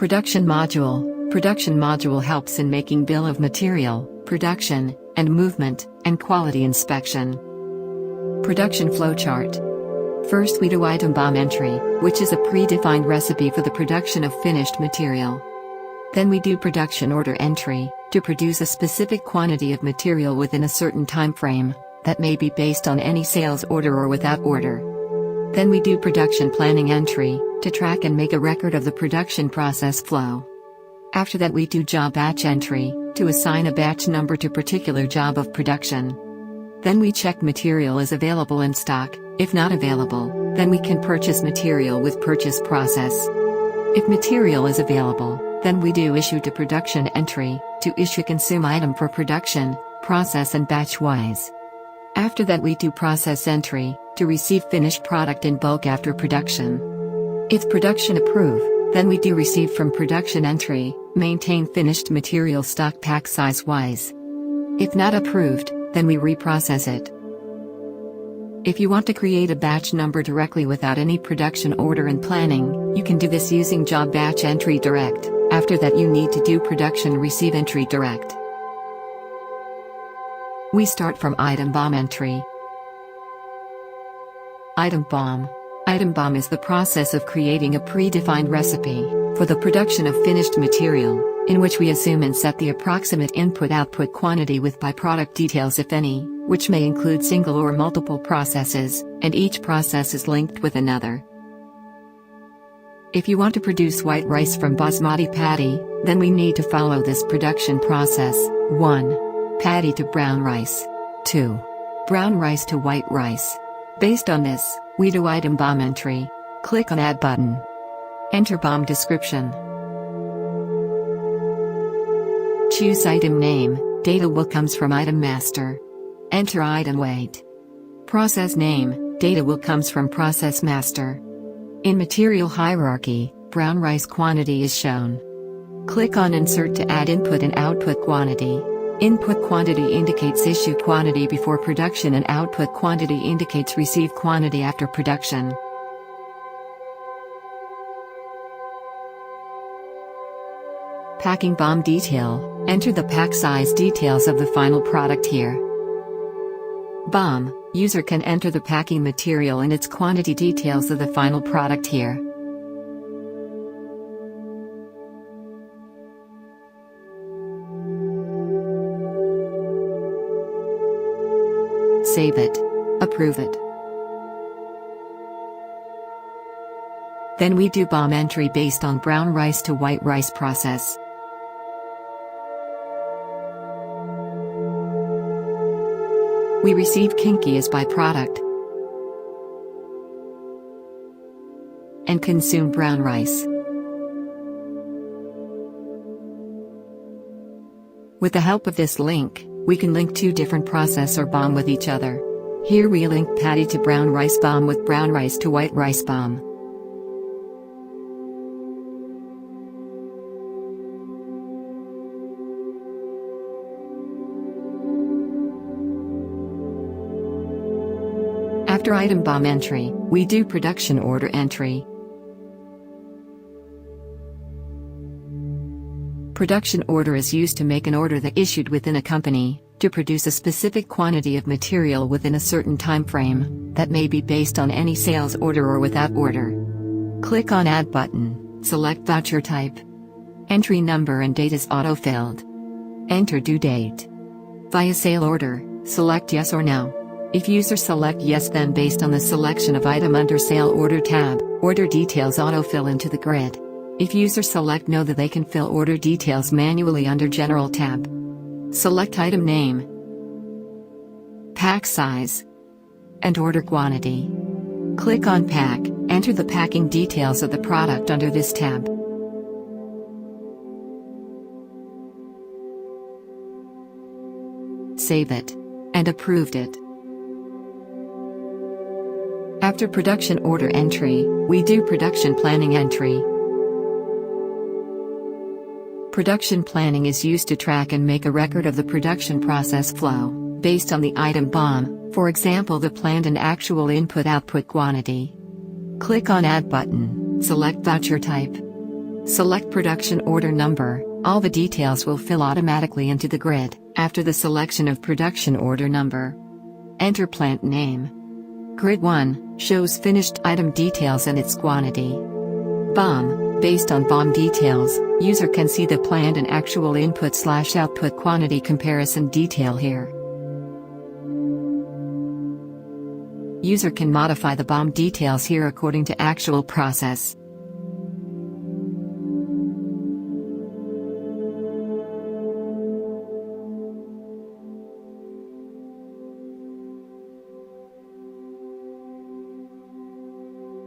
Production module. Production module helps in making bill of material, production, and movement, and quality inspection. Production flowchart. First we do item BOM entry, which is a predefined recipe for the production of finished material. Then we do production order entry, to produce a specific quantity of material within a certain time frame, that may be based on any sales order or without order. Then we do production planning entry, to track and make a record of the production process flow. After that we do job batch entry, to assign a batch number to particular job of production. Then we check material is available in stock. If not available, then we can purchase material with purchase process. If material is available, then we do issue to production entry, to issue consume item for production, process and batch wise. After that we do process entry, to receive finished product in bulk after production. If production approve, then we do receive from production entry, maintain finished material stock pack size wise. If not approved, then we reprocess it. If you want to create a batch number directly without any production order and planning, you can do this using job batch entry direct. After that you need to do production receive entry direct. We start from item BOM entry. Item BOM. Item BOM is the process of creating a predefined recipe for the production of finished material, in which we assume and set the approximate input-output quantity with byproduct details if any, which may include single or multiple processes, and each process is linked with another. If you want to produce white rice from basmati paddy, then we need to follow this production process. 1. Paddy to brown rice. 2. Brown rice to white rice. Based on this, we do item BOM entry. Click on Add button. Enter BOM description. Choose item name. Data will comes from item master. Enter item weight. Process name. Data will comes from process master. In material hierarchy, brown rice quantity is shown. Click on Insert to add input and output quantity. Input quantity indicates issue quantity before production and output quantity indicates receive quantity after production. Packing BOM detail. Enter the pack size details of the final product here. BOM. User can enter the packing material and its quantity details of the final product here. Save it. Approve it. Then we do BOM entry based on brown rice to white rice process. We receive kinky as byproduct and consume brown rice. With the help of this link, we can link two different process or BOM with each other. Here we link paddy to brown rice BOM with brown rice to white rice BOM. After item BOM entry, we do production order entry. Production order is used to make an order that issued within a company, to produce a specific quantity of material within a certain time frame, that may be based on any sales order or without order. Click on Add button, select voucher type. Entry number and date is auto-filled. Enter due date. Via sale order, select yes or no. If user select yes, then based on the selection of item under sale order tab, order details autofill into the grid. If user select no, that they can fill order details manually under general tab. Select item name, pack size, and order quantity. Click on pack, enter the packing details of the product under this tab. Save it. And approved it. After production order entry, we do production planning entry. Production planning is used to track and make a record of the production process flow, based on the item BOM, for example the planned and actual input-output quantity. Click on Add button, select voucher type. Select production order number. All the details will fill automatically into the grid after the selection of production order number. Enter plant name. Grid 1 shows finished item details and its quantity. BOM. Based on BOM details, user can see the planned and actual input/output quantity comparison detail here. User can modify the BOM details here according to actual process.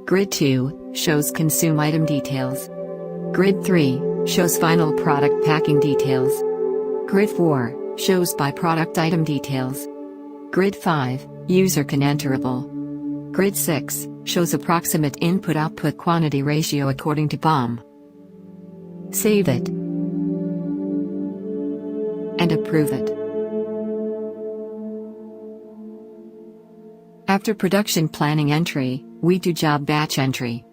Grid 2 shows consume item details. Grid 3 shows final product packing details. Grid 4 shows by product item details. Grid 5 user can enterable. Grid 6 shows approximate input-output quantity ratio according to BOM. Save it and approve it. After production planning entry, we do job batch entry.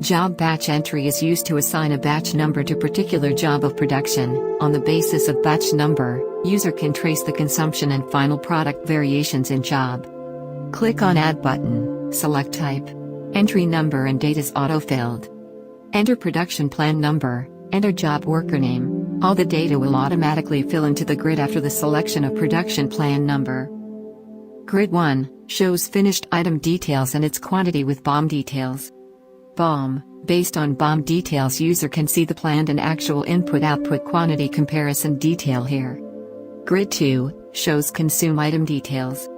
Job batch entry is used to assign a batch number to particular job of production. On the basis of batch number, user can trace the consumption and final product variations in job. Click on Add button, select type. Entry number and date is auto-filled. Enter production plan number, enter job worker name. All the data will automatically fill into the grid after the selection of production plan number. Grid 1 shows finished item details and its quantity with BOM details. BOM. Based on BOM details, user can see the planned and actual input-output quantity comparison detail here. Grid 2 shows consume item details.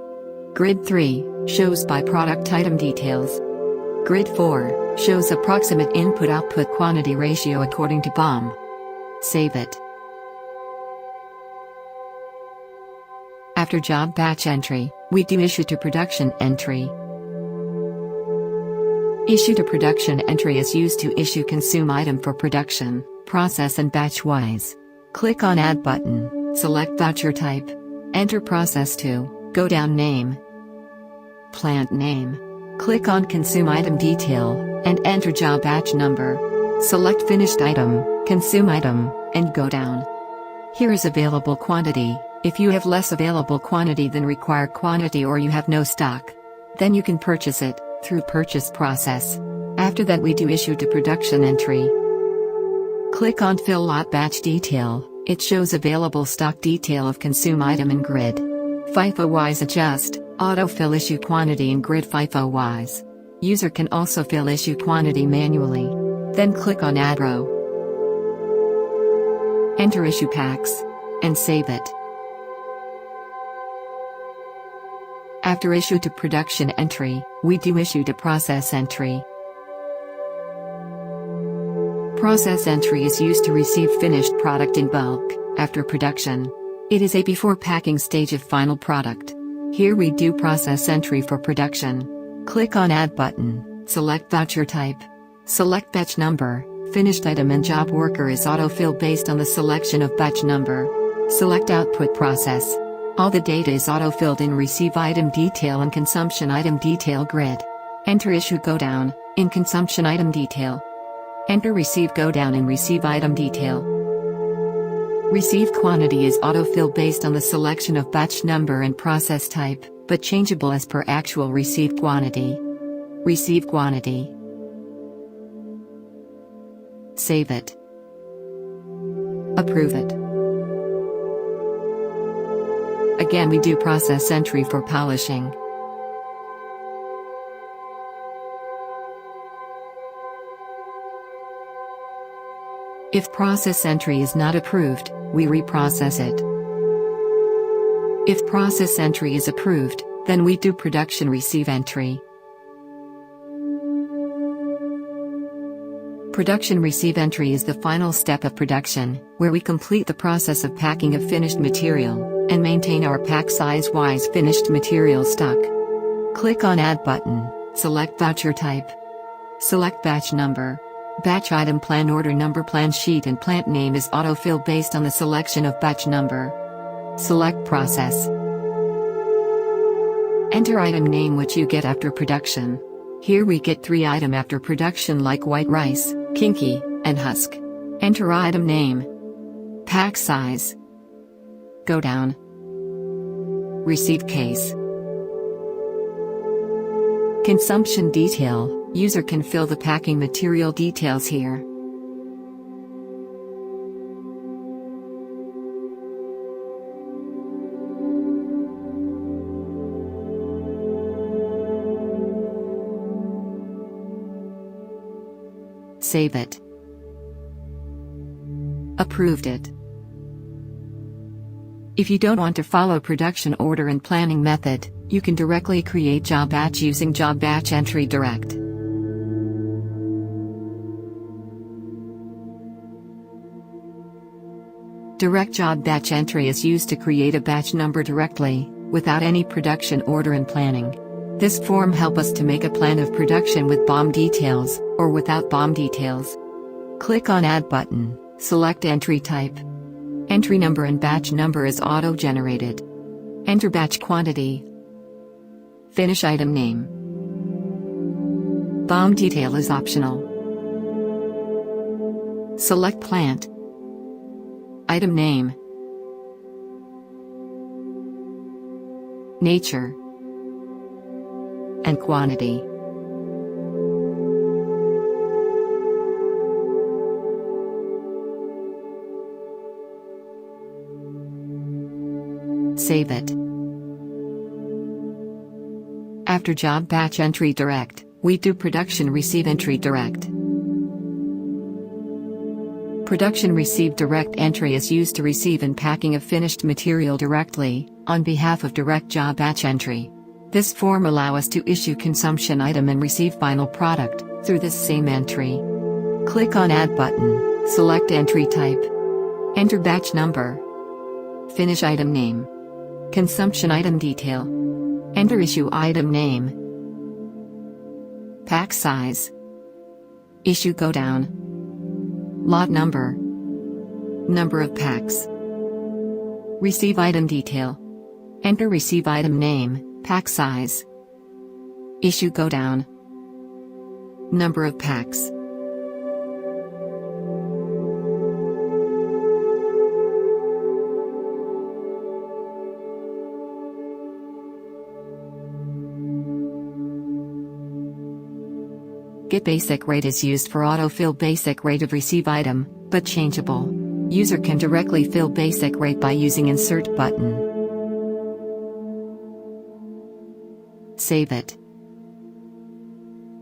Grid 3 shows by product item details. Grid 4 shows approximate input-output quantity ratio according to BOM. Save it. After job batch entry, we do issue to production entry. Issue to production entry is used to issue consume item for production, process and batch wise. Click on Add button, select voucher type. Enter process to, go down name, plant name. Click on consume item detail, and enter job batch number. Select finished item, consume item, and go down. Here is available quantity. If you have less available quantity than required quantity or you have no stock, then you can purchase it through purchase process. After that, we do issue to production entry. Click on fill lot batch detail. It shows available stock detail of consume item in grid. FIFO wise adjust, autofill issue quantity in grid FIFO wise. User can also fill issue quantity manually. Then click on add row. Enter issue packs. And save it. After issue to production entry, we do issue to process entry. Process entry is used to receive finished product in bulk, after production. It is a before packing stage of final product. Here we do process entry for production. Click on Add button, select voucher type. Select batch number, finished item and job worker is autofill based on the selection of batch number. Select output process. All the data is auto-filled in receive item detail and consumption item detail grid. Enter issue go down, in consumption item detail. Enter receive go down in receive item detail. Receive quantity is auto-fill based on the selection of batch number and process type, but changeable as per actual received quantity. Receive quantity. Save it. Approve it. Again, we do process entry for polishing. If process entry is not approved, we reprocess it. If process entry is approved, then we do production receive entry. Production receive entry is the final step of production, where we complete the process of packing of finished material and maintain our pack size-wise finished material stock. Click on Add button, select voucher type. Select batch number. Batch item plan order number plan sheet and plant name is autofill based on the selection of batch number. Select process. Enter item name which you get after production. Here we get 3 items after production like white rice, kinky, and husk. Enter item name. Pack size. Go down. Receive case. Consumption detail. User can fill the packing material details here. Save it. Approved it. If you don't want to follow production order and planning method, you can directly create job batch using job batch entry direct. Direct job batch entry is used to create a batch number directly, without any production order and planning. This form helps us to make a plan of production with BOM details, or without BOM details. Click on Add button, select entry type. Entry number and batch number is auto-generated. Enter batch quantity. Finish item name. BOM detail is optional. Select plant. Item name. Nature. And quantity. Save it. After job batch entry direct, we do production receive entry direct. Production receive direct entry is used to receive and packing of finished material directly, on behalf of direct job batch entry. This form allows us to issue consumption item and receive final product, through this same entry. Click on Add button, select entry type. Enter batch number. Finish item name. Consumption item detail. Enter issue item name. Pack size. Issue go down. Lot number. Number of packs. Receive item detail. Enter receive item name, pack size. Issue go down. Number of packs. Get basic rate is used for autofill basic rate of receive item, but changeable. User can directly fill basic rate by using insert button. Save it.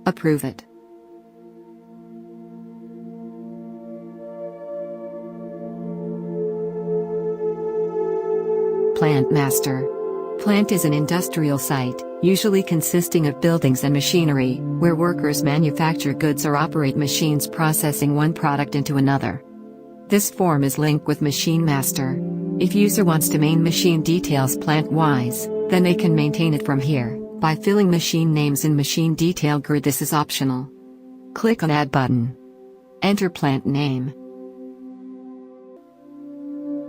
Approve it. Plant master. Plant is an industrial site, usually consisting of buildings and machinery, where workers manufacture goods or operate machines processing one product into another. This form is linked with Machine Master. If user wants to main machine details plant-wise, then they can maintain it from here, by filling machine names in Machine Detail Grid. This is optional. Click on Add button. Enter plant name.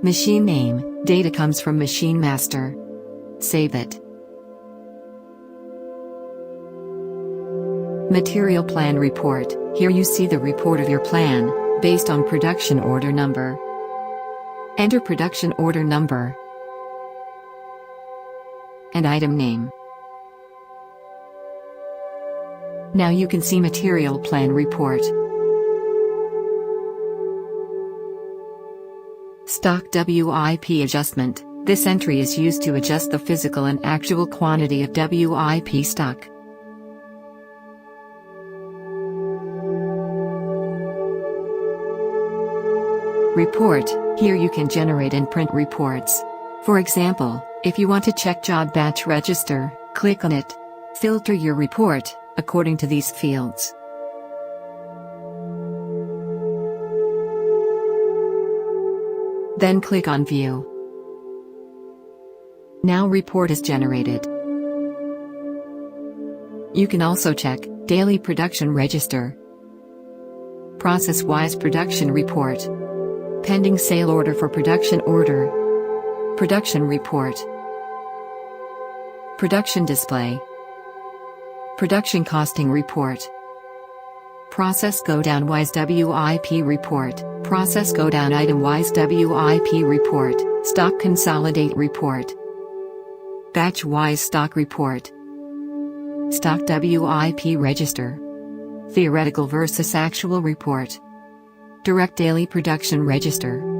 Machine name, data comes from Machine Master. Save it. Material Plan Report. Here you see the report of your plan, based on production order number. Enter production order number and item name. Now you can see Material Plan Report. Stock WIP adjustment. This entry is used to adjust the physical and actual quantity of WIP stock. Report. Here you can generate and print reports. For example, if you want to check job batch register, click on it. Filter your report according to these fields. Then click on View. Now report is generated. You can also check Daily Production Register, Process-wise Production Report, Pending Sale Order for Production Order, Production Report, Production Display, Production Costing Report. Process Godown Wise WIP Report. Process Godown Item Wise WIP Report. Stock Consolidate Report. Batch Wise Stock Report. Stock WIP Register. Theoretical versus Actual Report. Direct Daily Production Register.